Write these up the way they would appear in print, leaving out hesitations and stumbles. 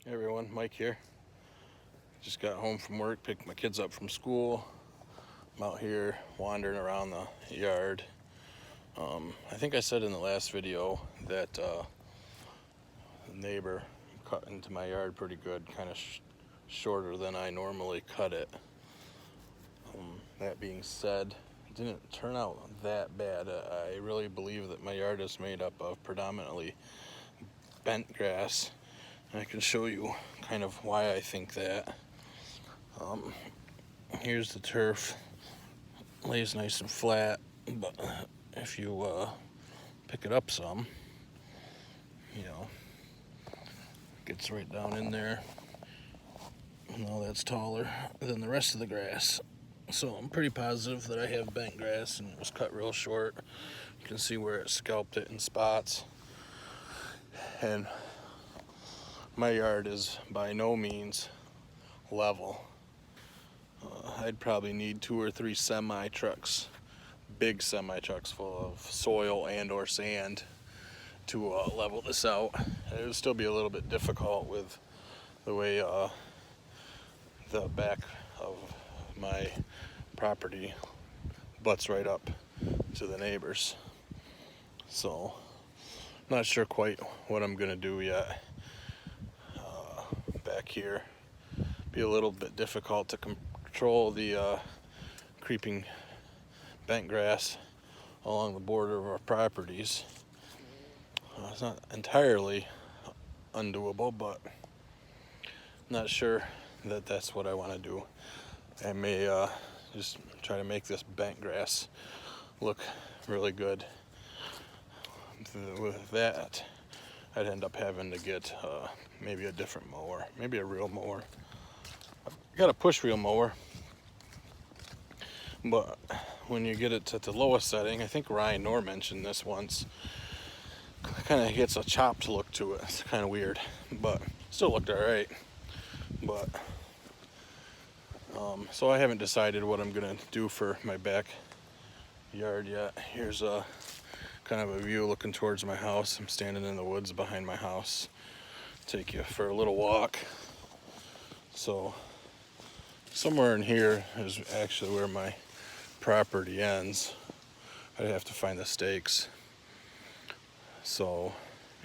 Hey everyone, Mike here. Just got home from work, picked my kids up from school. I'm out here wandering around the yard. I think I said in the last video that the neighbor cut into my yard pretty good, kind of shorter than I normally cut it. That being said, it didn't turn out that bad. I really believe that my yard is made up of predominantly bent grass. And I can show you kind of why I think that. Here's the turf, lays nice and flat, but if you pick it up some, you know, gets right down in there. Now that's taller than the rest of the grass. So I'm pretty positive that I have bent grass and it was cut real short. You can see where it scalped it in spots. And my yard is by no means level. I'd probably need 2 or 3 semi trucks, big semi trucks full of soil and or sand to level this out. It would still be a little bit difficult with the way the back of my property butts right up to the neighbors. So not sure quite what I'm gonna do yet. Back here be a little bit difficult to control the creeping bent grass along the border of our properties. It's not entirely undoable, but not sure that that's what I want to do. I may just try to make this bent grass look really good. With that, I'd end up having to get maybe a different mower, maybe a real mower. I've got a push wheel mower, but when you get it at the lowest setting, I think Ryan Knorr mentioned this once, it kind of gets a chopped look to it. It's kind of weird, but still looked all right. But so I haven't decided what I'm gonna do for my backyard yet. Here's a kind of a view looking towards my house. I'm standing in the woods behind my house. Take you for a little walk. So somewhere in here is actually where my property ends. I'd have to find the stakes. So,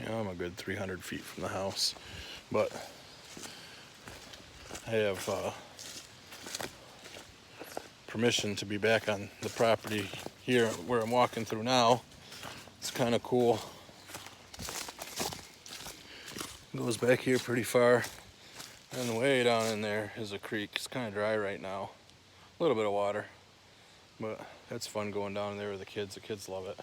I'm a good 300 feet from the house, but I have permission to be back on the property here where I'm walking through now. It's kind of cool. It goes back here pretty far, and way down in there is a creek. It's kind of dry right now, a little bit of water, but it's fun going down there with the kids. The kids love it.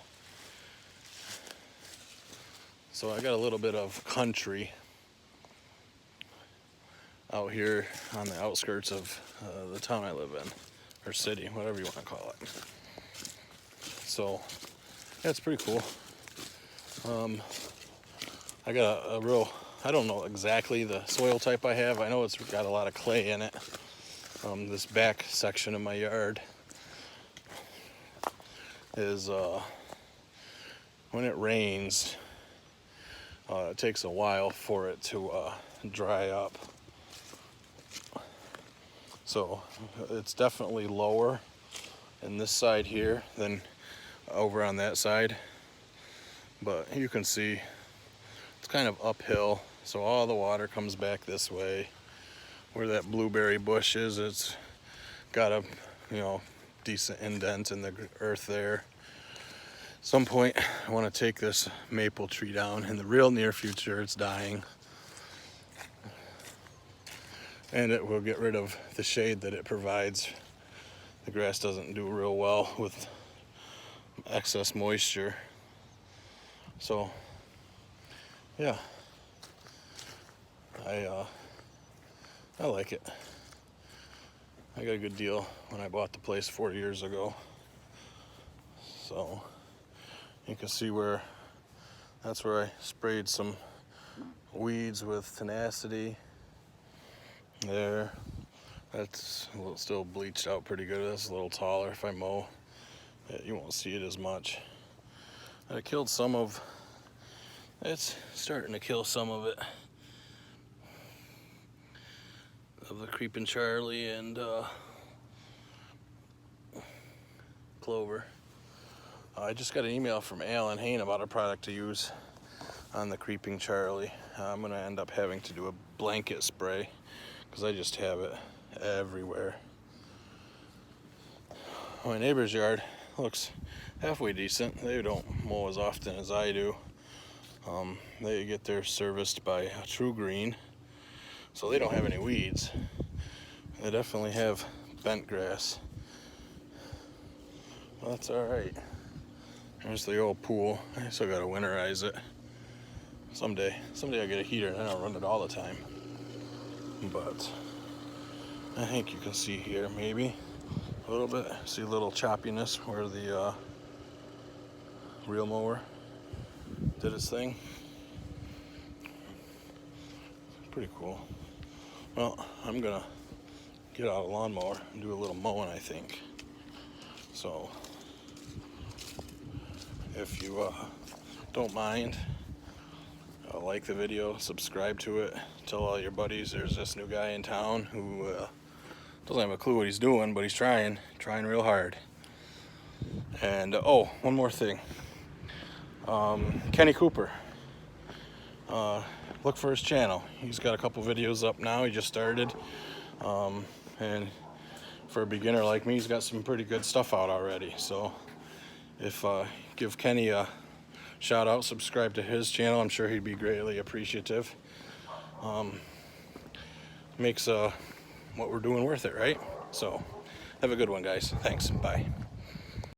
So I got a little bit of country out here on the outskirts of the town I live in, or city, whatever you want to call it. So yeah, it's pretty cool. I got a real, I don't know exactly the soil type I have. I know it's got a lot of clay in it. This back section of my yard is when it rains, it takes a while for it to dry up. So it's definitely lower in this side here than over on that side. But you can see it's kind of uphill. So all the water comes back this way. Where that blueberry bush is, it's got a decent indent in the earth there. At some point I want to take this maple tree down. In the real near future, it's dying, and it will get rid of the shade that it provides. The grass doesn't do real well with excess moisture. So yeah, I like it. I got a good deal when I bought the place 4 years ago. So you can see that's where I sprayed some weeds with Tenacity. There, that's still bleached out pretty good. That's a little taller. If I mow, you won't see it as much. I killed some of, it's starting to kill some of it. of the Creeping Charlie and clover. I just got an email from Alan Hain about a product to use on the Creeping Charlie. I'm gonna end up having to do a blanket spray because I just have it everywhere. My neighbor's yard looks halfway decent. They don't mow as often as I do. They get theirs serviced by True Green, so they don't have any weeds. They definitely have bent grass. Well, that's all right. There's the old pool. I still gotta winterize it. Someday I'll get a heater and then I'll run it all the time. But I think you can see here maybe a little bit. See a little choppiness where the reel mower did its thing. Pretty cool. Well, I'm gonna get out a lawnmower and do a little mowing, I think. So if you don't mind, like the video, subscribe to it, tell all your buddies there's this new guy in town who doesn't have a clue what he's doing, but he's trying real hard. And oh, one more thing. Kenny Cooper. Look for his channel. He's got a couple videos up now. He just started. And for a beginner like me, he's got some pretty good stuff out already. So if give Kenny a shout out, subscribe to his channel. I'm sure he'd be greatly appreciative. Makes what we're doing worth it, right? So have a good one, guys. Thanks. Bye.